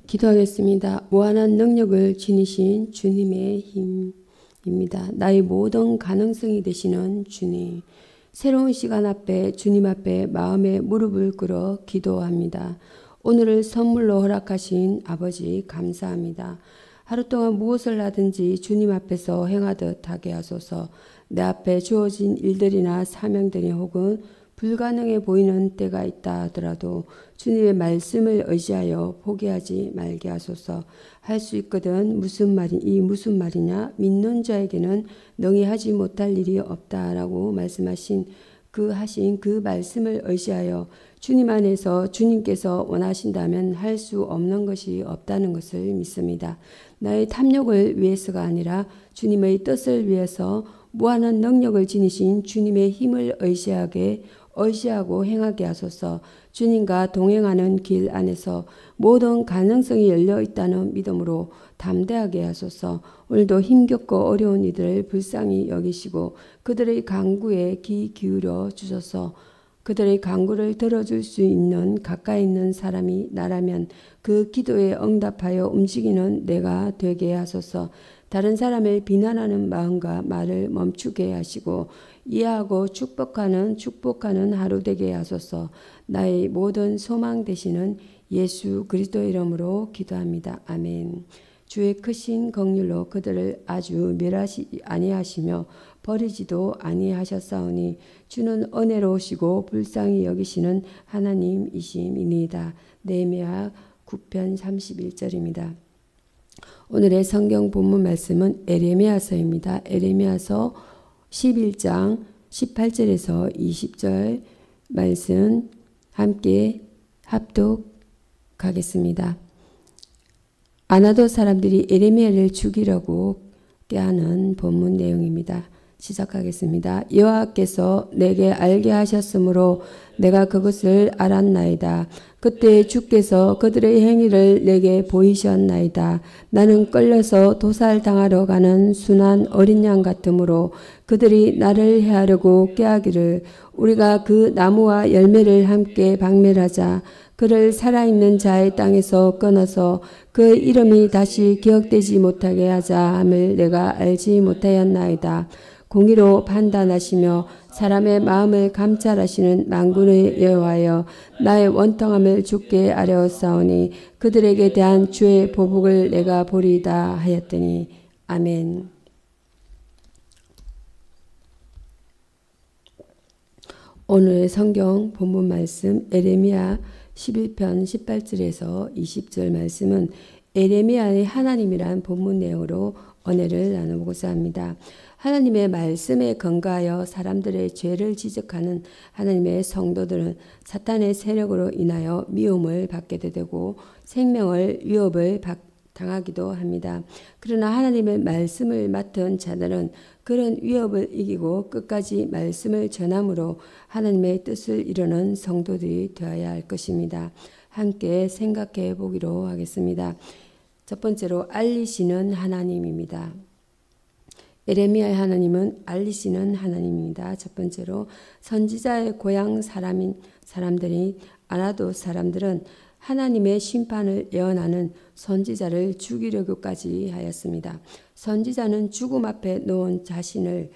기도하겠습니다. 무한한 능력을 지니신 주님의 힘입니다. 나의 모든 가능성이 되시는 주님. 새로운 시간 앞에 주님 앞에 마음의 무릎을 꿇어 기도합니다. 오늘을 선물로 허락하신 아버지 감사합니다. 하루 동안 무엇을 하든지 주님 앞에서 행하듯 하게 하소서. 내 앞에 주어진 일들이나 사명들이 혹은 불가능해 보이는 때가 있다 하더라도 주님의 말씀을 의지하여 포기하지 말게 하소서. 할 수 있거든 무슨 말이냐? 믿는 자에게는 능히 하지 못할 일이 없다라고 말씀하신 그 말씀을 의지하여 주님 안에서 주님께서 원하신다면 할 수 없는 것이 없다는 것을 믿습니다. 나의 탐욕을 위해서가 아니라 주님의 뜻을 위해서 무한한 능력을 지니신 주님의 힘을 의지하고 행하게 하소서. 주님과 동행하는 길 안에서 모든 가능성이 열려 있다는 믿음으로 담대하게 하소서. 오늘도 힘겹고 어려운 이들을 불쌍히 여기시고 그들의 간구에 귀 기울여 주소서. 그들의 간구를 들어줄 수 있는 가까이 있는 사람이 나라면 그 기도에 응답하여 움직이는 내가 되게 하소서. 다른 사람을 비난하는 마음과 말을 멈추게 하시고 이해하고 축복하는 하루 되게 하소서. 나의 모든 소망 되시는 예수 그리스도의 이름으로 기도합니다. 아멘. 주의 크신 긍휼로 그들을 아주 멸하지 아니하시며 버리지도 아니하셨사오니 주는 은혜로우시고 불쌍히 여기시는 하나님이심이니이다. 느헤미야 9편 31절입니다. 오늘의 성경 본문 말씀은 에레미야서입니다. 에레미야서 11장 18절에서 20절 말씀 함께 합독하겠습니다. 아나도 사람들이 에레미야를 죽이려고 깨하는 본문 내용입니다. 시작하겠습니다. 여호와께서 내게 알게 하셨으므로 내가 그것을 알았나이다. 그때 주께서 그들의 행위를 내게 보이셨나이다. 나는 끌려서 도살당하러 가는 순한 어린 양 같으므로 그들이 나를 해하려고 깨하기를 우리가 그 나무와 열매를 함께 박멸하자. 그를 살아있는 자의 땅에서 끊어서 그 이름이 다시 기억되지 못하게 하자 함을 내가 알지 못하였나이다. 공의로 판단하시며 사람의 마음을 감찰하시는 만군의 여호와여, 나의 원통함을 주께 아뢰었사오니 그들에게 대한 주의 보복을 내가 보리이다 하였더니 아멘. 오늘의 성경 본문 말씀 에레미야 11편 18절에서 20절 말씀은 에레미야의 하나님이란 본문 내용으로 은혜를 나누고자 합니다. 하나님의 말씀에 근거하여 사람들의 죄를 지적하는 하나님의 성도들은 사탄의 세력으로 인하여 미움을 받게 되고 생명을 위협을 당하기도 합니다. 그러나 하나님의 말씀을 맡은 자들은 그런 위협을 이기고 끝까지 말씀을 전함으로 하나님의 뜻을 이루는 성도들이 되어야 할 것입니다. 함께 생각해 보기로 하겠습니다. 첫 번째로 알리시는 하나님입니다. 에레미야의 하나님은 알리시는 하나님입니다. 첫 번째로 선지자의 고향 사람들이 아나도 사람들은 하나님의 심판을 예언하는 선지자를 죽이려고까지 하였습니다. 선지자는 죽음 앞에 놓은 자신을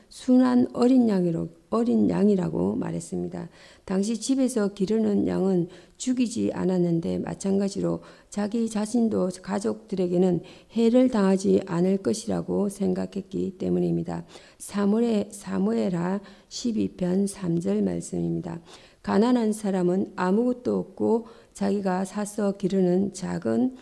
순한 어린 양이라고 말했습니다. 당시 집에서 기르는 양은 죽이지 않았는데 마찬가지로 자기 자신도 가족들에게는 해를 당하지 않을 것이라고 생각했기 때문입니다. 사무엘하 12편 3절 말씀입니다. 가난한 사람은 아무것도 없고 자기가 사서 기르는 작은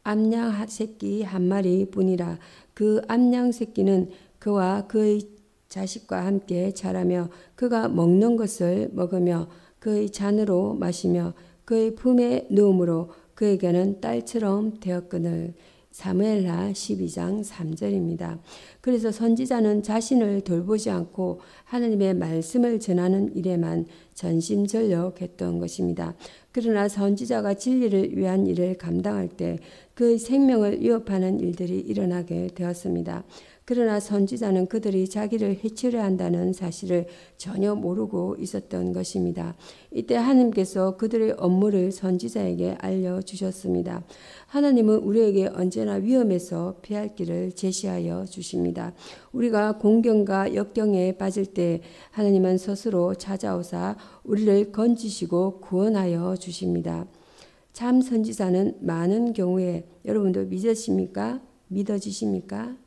암양 새끼 한 마리 뿐이라. 그 암양 새끼는 그와 그의 자식과 함께 자라며 그가 먹는 것을 먹으며 그의 잔으로 마시며 그의 품에 누움으로 그에게는 딸처럼 되었거늘. 사무엘하 12장 3절입니다. 그래서 선지자는 자신을 돌보지 않고 하나님의 말씀을 전하는 일에만 전심전력했던 것입니다. 그러나 선지자가 진리를 위한 일을 감당할 때 그의 생명을 위협하는 일들이 일어나게 되었습니다. 그러나 선지자는 그들이 자기를 해치려 한다는 사실을 전혀 모르고 있었던 것입니다. 이때 하나님께서 그들의 업무를 선지자에게 알려주셨습니다. 하나님은 우리에게 언제나 위험에서 피할 길을 제시하여 주십니다. 우리가 공경과 역경에 빠질 때 하나님은 스스로 찾아오사 우리를 건지시고 구원하여 주십니다. 참 선지자는 많은 경우에 여러분도 믿으십니까? 믿어지십니까?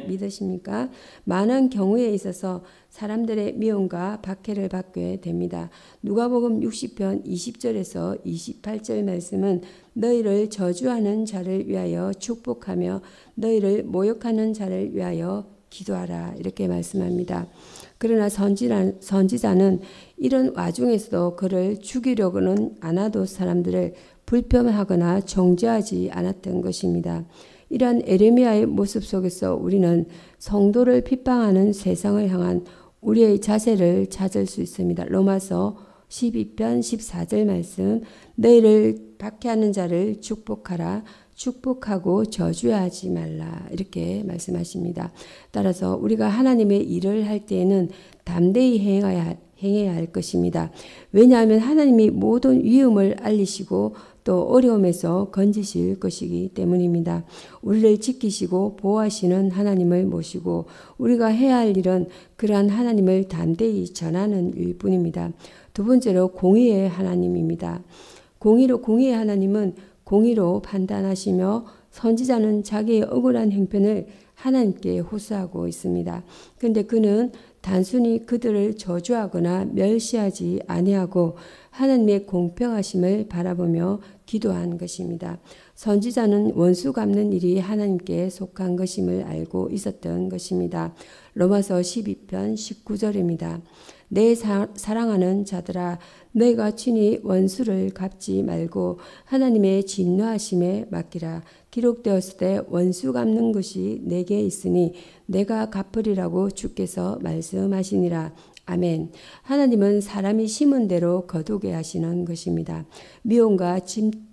믿으십니까? 많은 경우에 있어서 사람들의 미움과 박해를 받게 됩니다. 누가복음 60편 20절에서 28절 말씀은 너희를 저주하는 자를 위하여 축복하며 너희를 모욕하는 자를 위하여 기도하라 이렇게 말씀합니다. 그러나 선지자는 이런 와중에서도 그를 죽이려고는 않아도 사람들을 불편하거나 정죄하지 않았던 것입니다. 이러한 에레미야의 모습 속에서 우리는 성도를 핍박하는 세상을 향한 우리의 자세를 찾을 수 있습니다. 로마서 12편 14절 말씀 너희를 박해하는 자를 축복하라 축복하고 저주하지 말라 이렇게 말씀하십니다. 따라서 우리가 하나님의 일을 할 때에는 담대히 행해야 할 것입니다. 왜냐하면 하나님이 모든 위험을 알리시고 또 어려움에서 건지실 것이기 때문입니다. 우리를 지키시고 보호하시는 하나님을 모시고 우리가 해야 할 일은 그러한 하나님을 담대히 전하는 일뿐입니다. 두 번째로 공의의 하나님입니다. 공의의 하나님은 공의로 판단하시며 선지자는 자기의 억울한 행편을 하나님께 호소하고 있습니다. 그런데 그는 단순히 그들을 저주하거나 멸시하지 아니하고 하나님의 공평하심을 바라보며 기도한 것입니다. 선지자는 원수 갚는 일이 하나님께 속한 것임을 알고 있었던 것입니다. 로마서 12편 19절입니다. 내 사랑하는 자들아 너희가 친히 원수를 갚지 말고 하나님의 진노하심에 맡기라. 기록되었을 때 원수 갚는 것이 내게 있으니 내가 갚으리라고 주께서 말씀하시니라. 아멘. 하나님은 사람이 심은 대로 거두게 하시는 것입니다. 미움과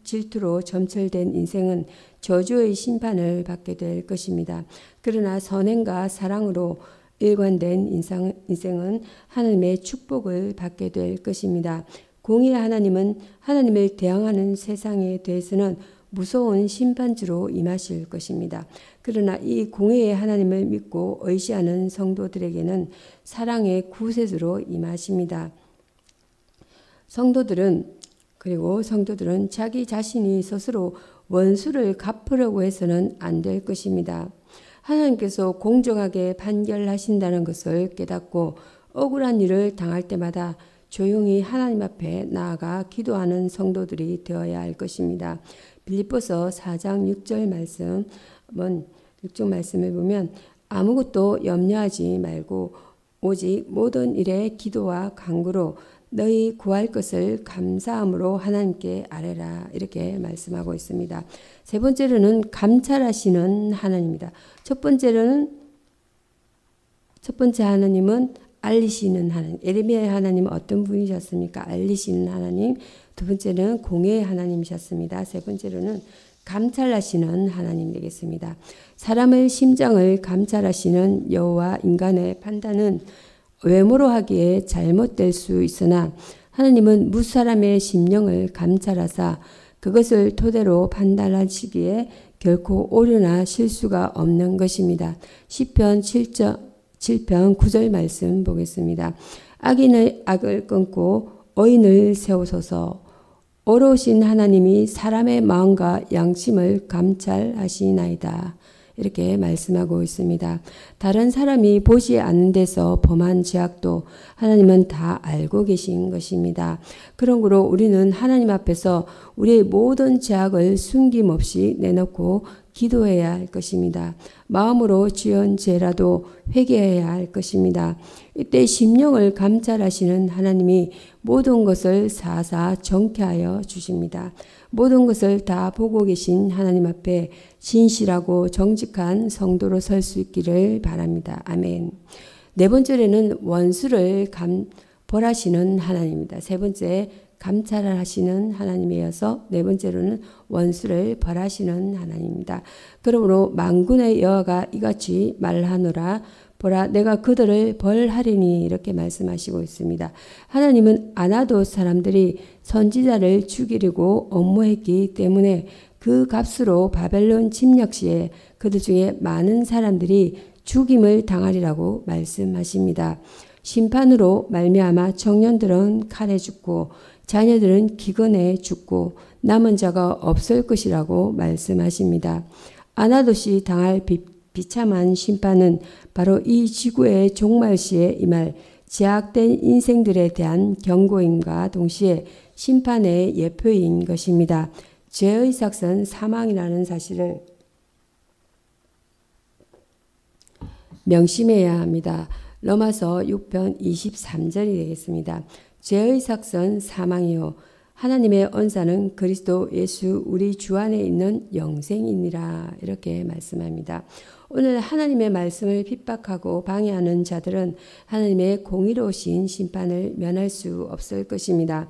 질투로 점철된 인생은 저주의 심판을 받게 될 것입니다. 그러나 선행과 사랑으로 일관된 인생은 하나님의 축복을 받게 될 것입니다. 공의의 하나님은 하나님을 대항하는 세상에 대해서는 무서운 심판주로 임하실 것입니다. 그러나 이 공의의 하나님을 믿고 의지하는 성도들에게는 사랑의 구세주로 임하십니다. 성도들은 자기 자신이 스스로 원수를 갚으려고 해서는 안 될 것입니다. 하나님께서 공정하게 판결하신다는 것을 깨닫고 억울한 일을 당할 때마다 조용히 하나님 앞에 나아가 기도하는 성도들이 되어야 할 것입니다. 빌립보서 4장 6절 말씀을 보면 아무것도 염려하지 말고 오직 모든 일에 기도와 간구로 너희 구할 것을 감사함으로 하나님께 아뢰라 이렇게 말씀하고 있습니다. 세 번째로는 감찰하시는 하나님입니다. 첫 번째 하나님은 알리시는 하나님. 에레미야의 하나님은 어떤 분이셨습니까? 알리시는 하나님. 두 번째는 공의의 하나님이셨습니다. 세 번째로는 감찰하시는 하나님 되겠습니다. 사람의 심장을 감찰하시는 여호와 인간의 판단은 외모로 하기에 잘못될 수 있으나 하나님은 무사람의 심령을 감찰하사 그것을 토대로 판단하시기에 결코 오류나 실수가 없는 것입니다. 시편 7편 9절 말씀 보겠습니다. 악인의 악을 끊고 의인을 세우소서. 어려우신 하나님이 사람의 마음과 양심을 감찰하시나이다. 이렇게 말씀하고 있습니다. 다른 사람이 보지 않는 데서 범한 죄악도 하나님은 다 알고 계신 것입니다. 그러므로 우리는 하나님 앞에서 우리의 모든 죄악을 숨김없이 내놓고 기도해야 할 것입니다. 마음으로 지은 죄라도 회개해야 할 것입니다. 이때 심령을 감찰하시는 하나님이 모든 것을 사사 정케하여 주십니다. 모든 것을 다 보고 계신 하나님 앞에 진실하고 정직한 성도로 설 수 있기를 바랍니다. 아멘. 네 번째로는 원수를 벌하시는 하나님입니다. 세 번째 감찰하시는 하나님이어서 네 번째로는 원수를 벌하시는 하나님입니다. 그러므로 만군의 여호와가 이같이 말하노라. 보라, 내가 그들을 벌하리니 이렇게 말씀하시고 있습니다. 하나님은 아나도 사람들이 선지자를 죽이려고 업무했기 때문에 그 값으로 바벨론 침략 시에 그들 중에 많은 사람들이 죽임을 당하리라고 말씀하십니다. 심판으로 말미암아 청년들은 칼에 죽고 자녀들은 기근에 죽고 남은 자가 없을 것이라고 말씀하십니다. 아나도시 당할 비참한 심판은 바로 이 지구의 종말 시에 임할 제약된 인생들에 대한 경고임과 동시에 심판의 예표인 것입니다. 죄의 삭은 사망이라는 사실을 명심해야 합니다. 로마서 6편 23절이 되겠습니다. 죄의 삭은 사망이요 하나님의 언사는 그리스도 예수 우리 주 안에 있는 영생이니라 이렇게 말씀합니다. 오늘 하나님의 말씀을 핍박하고 방해하는 자들은 하나님의 공의로우신 심판을 면할 수 없을 것입니다.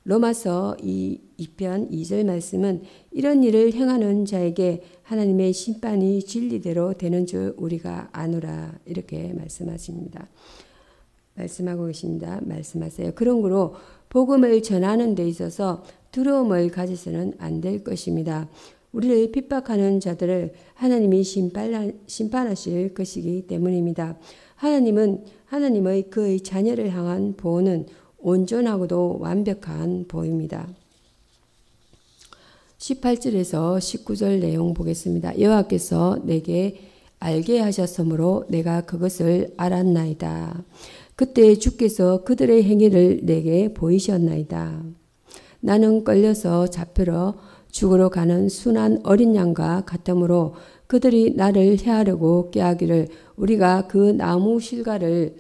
로마서 2편 2절 말씀은 이런 일을 행하는 자에게 하나님의 심판이 진리대로 되는 줄 우리가 아노라 이렇게 말씀하십니다. 말씀하고 계십니다. 말씀하세요. 그러므로 복음을 전하는 데 있어서 두려움을 가지서는 안 될 것입니다. 우리를 핍박하는 자들을 하나님이 심판하실 것이기 때문입니다. 하나님의 그의 자녀를 향한 보호는 온전하고도 완벽한 보호입니다. 18절에서 19절 내용 보겠습니다. 여호와께서 내게 알게 하셨으므로 내가 그것을 알았나이다. 그때 주께서 그들의 행위를 내게 보이셨나이다. 나는 끌려서 잡히러 죽으러 가는 순한 어린 양과 같으므로 그들이 나를 해하려고 꾀하기를 우리가 그 나무 실과를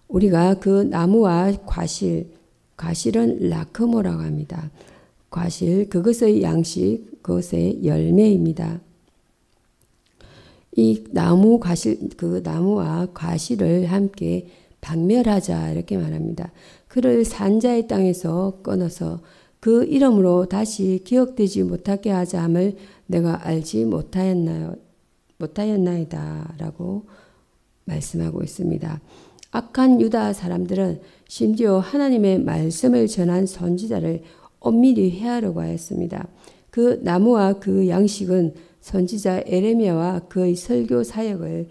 우리가 그 나무와 과실은 라크모라고 합니다. 과실, 그것의 양식, 그것의 열매입니다. 이 나무 과실, 그 나무와 과실을 함께 박멸하자 이렇게 말합니다. 그를 산자의 땅에서 끊어서 그 이름으로 다시 기억되지 못하게 하자 함을 내가 알지 못하였나이다 라고 말씀하고 있습니다. 악한 유다 사람들은 심지어 하나님의 말씀을 전한 선지자를 엄밀히 해하려고 하였습니다. 그 나무와 그 양식은 선지자 에레미야와 그의 설교 사역을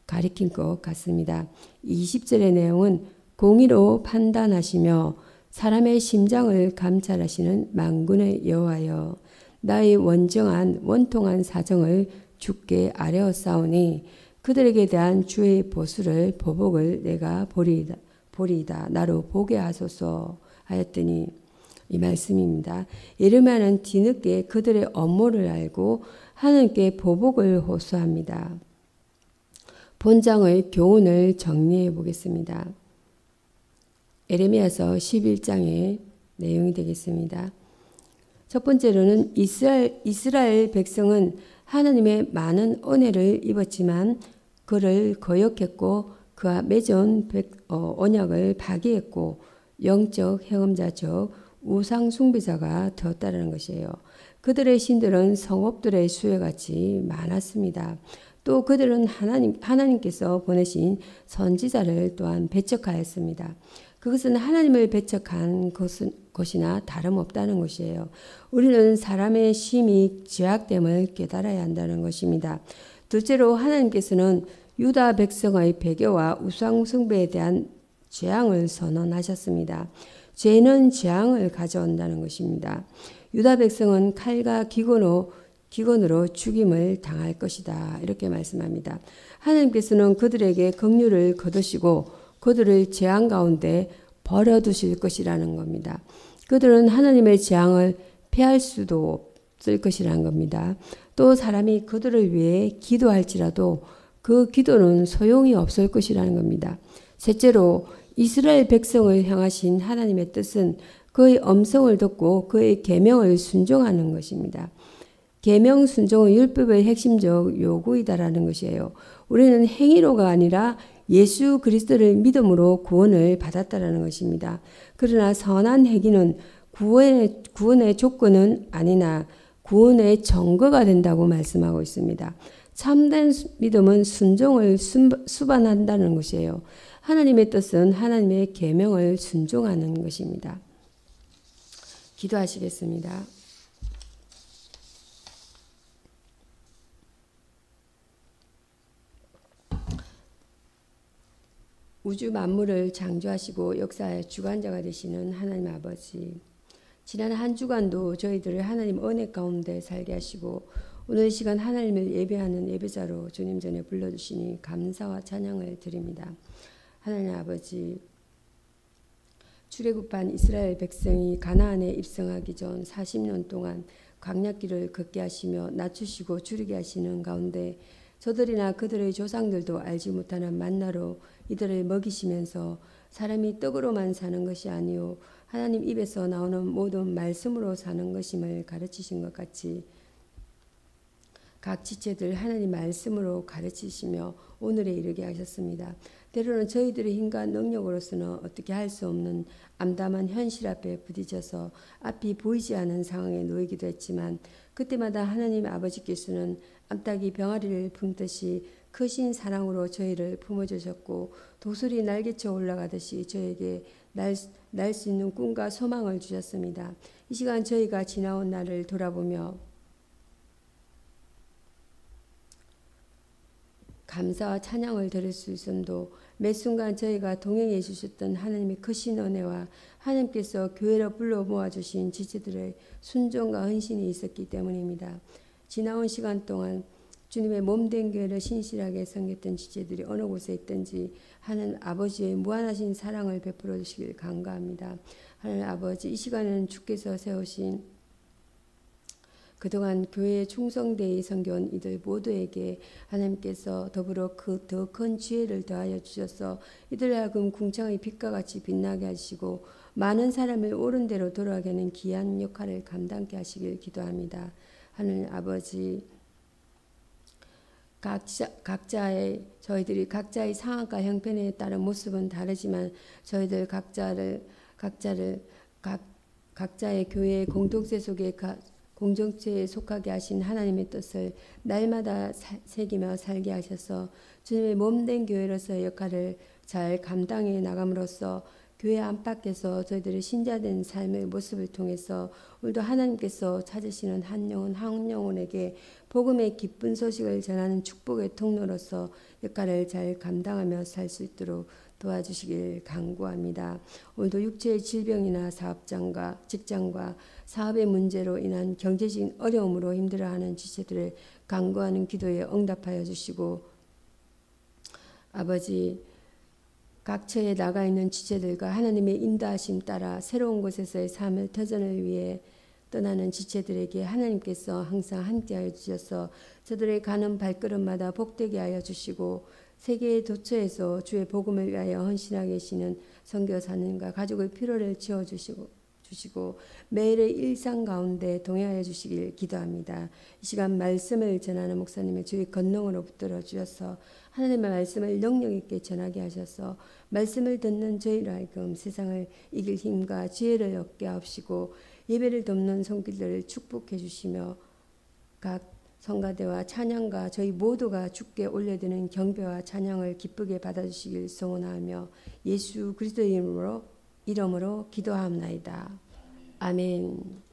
가리킨 것 같습니다. 20절의 내용은 공의로 판단하시며 사람의 심장을 감찰하시는 만군의 여호와여 나의 원통한 사정을 주께 아뢰었사오니 그들에게 대한 주의 보복을 내가 보리이다. 나로 보게 하소서 하였더니 이 말씀입니다. 예레미야는 뒤늦게 그들의 업무를 알고 하나님께 보복을 호소합니다. 본장의 교훈을 정리해 보겠습니다. 에레미야서 11장의 내용이 되겠습니다. 첫 번째로는 이스라엘 백성은 하나님의 많은 은혜를 입었지만 그를 거역했고 그와 맺은 언약을 파기했고 영적 행음자 즉 우상 숭배자가 되었다는 것이에요. 그들의 신들은 성읍들의 수요같이 많았습니다. 또 그들은 하나님께서 보내신 선지자를 또한 배척하였습니다. 그것은 하나님을 배척한 것이나 다름없다는 것이에요. 우리는 사람의 심히 죄악됨을 깨달아야 한다는 것입니다. 둘째로 하나님께서는 유다 백성의 배교와 우상 숭배에 대한 재앙을 선언하셨습니다. 죄는 재앙을 가져온다는 것입니다. 유다 백성은 칼과 기근으로 죽임을 당할 것이다. 이렇게 말씀합니다. 하나님께서는 그들에게 긍휼을 거두시고 그들을 재앙 가운데 버려두실 것이라는 겁니다. 그들은 하나님의 재앙을 피할 수도 없을 것이라는 겁니다. 또 사람이 그들을 위해 기도할지라도 그 기도는 소용이 없을 것이라는 겁니다. 셋째로 이스라엘 백성을 향하신 하나님의 뜻은 그의 음성을 듣고 그의 계명을 순종하는 것입니다. 계명 순종은 율법의 핵심적 요구이다라는 것이에요. 우리는 행위로가 아니라 예수 그리스도를 믿음으로 구원을 받았다라는 것입니다. 그러나 선한 행위는 구원의 조건은 아니나 구원의 증거가 된다고 말씀하고 있습니다. 참된 믿음은 순종을 수반한다는 것이에요. 하나님의 뜻은 하나님의 계명을 순종하는 것입니다. 기도하시겠습니다. 우주 만물을 창조하시고 역사의 주관자가 되시는 하나님 아버지, 지난 한 주간도 저희들을 하나님 은혜 가운데 살게 하시고 오늘 이 시간 하나님을 예배하는 예배자로 주님 전에 불러주시니 감사와 찬양을 드립니다. 하나님 아버지, 출애굽한 이스라엘 백성이 가나안에 입성하기 전 40년 동안 광야길을 걷게 하시며 낮추시고 줄이게 하시는 가운데 저들이나 그들의 조상들도 알지 못하는 만나로 이들을 먹이시면서 사람이 떡으로만 사는 것이 아니요 하나님 입에서 나오는 모든 말씀으로 사는 것임을 가르치신 것 같이 각 지체들 하나님 말씀으로 가르치시며 오늘에 이르게 하셨습니다. 때로는 저희들의 힘과 능력으로서는 어떻게 할 수 없는 암담한 현실 앞에 부딪혀서 앞이 보이지 않은 상황에 놓이기도 했지만 그때마다 하나님 아버지께서는 암탉이 병아리를 품듯이 크신 사랑으로 저희를 품어주셨고 도술이 날개쳐 올라가듯이 저에게 날 수 있는 꿈과 소망을 주셨습니다. 이 시간 저희가 지나온 날을 돌아보며 감사와 찬양을 드릴 수 있음도 매 순간 저희가 동행해 주셨던 하나님의 크신 은혜와 하나님께서 교회로 불러 모아주신 지체들의 순종과 헌신이 있었기 때문입니다. 지나온 시간 동안 주님의 몸된 교회를 신실하게 섬겼던 지체들이 어느 곳에 있든지 하는 아버지의 무한하신 사랑을 베풀어 주시길 간구합니다. 하나님 아버지, 이 시간에는 주께서 세우신 그동안 교회에 충성되이 섬겨온 이들 모두에게 하나님께서 더불어 그 더 큰 지혜를 더하여 주셔서 이들 하여금 궁창의 빛과 같이 빛나게 하시고 많은 사람을 옳은 대로 돌아가게 하는 귀한 역할을 감당케 하시길 기도합니다. 하나님 아버지, 저희들이 각자의 상황과 형편에 따른 모습은 다르지만 저희들 각자의 교회의 공동체 속에 공동체에 속하게 하신 하나님의 뜻을 날마다 새기며 살게 하셔서 주님의 몸된 교회로서의 역할을 잘 감당해 나감으로써 교회 안팎에서 저희들의 신자된 삶의 모습을 통해서 오늘도 하나님께서 찾으시는 한 영혼에게 복음의 기쁜 소식을 전하는 축복의 통로로서 역할을 잘 감당하며 살 수 있도록 도와주시길 간구합니다. 오늘도 육체의 질병이나 직장과 사업의 문제로 인한 경제적인 어려움으로 힘들어하는 지체들을 간구하는 기도에 응답하여 주시고 아버지, 각 처에 나가 있는 지체들과 하나님의 인도하심 따라 새로운 곳에서의 삶을 터전을 위해 떠나는 지체들에게 하나님께서 항상 함께하여 주셔서 저들의 가는 발걸음마다 복되게 하여 주시고 세계의 도처에서 주의 복음을 위하여 헌신하게 계시는 선교사님과 가족의 필요를 채워주시고 매일의 일상 가운데 동행하여 주시길 기도합니다. 이 시간 말씀을 전하는 목사님의 주의 권능으로 붙들어 주셔서 하나님의 말씀을 능력 있게 전하게 하셔서 말씀을 듣는 저희로 하여금 세상을 이길 힘과 지혜를 얻게 하시고 예배를 돕는 손길들을 축복해 주시며 각 성가대와 찬양과 저희 모두가 주께 올려드리는 경배와 찬양을 기쁘게 받아주시길 소원하며 예수 그리스도의 이름으로 기도하옵나이다. 아멘.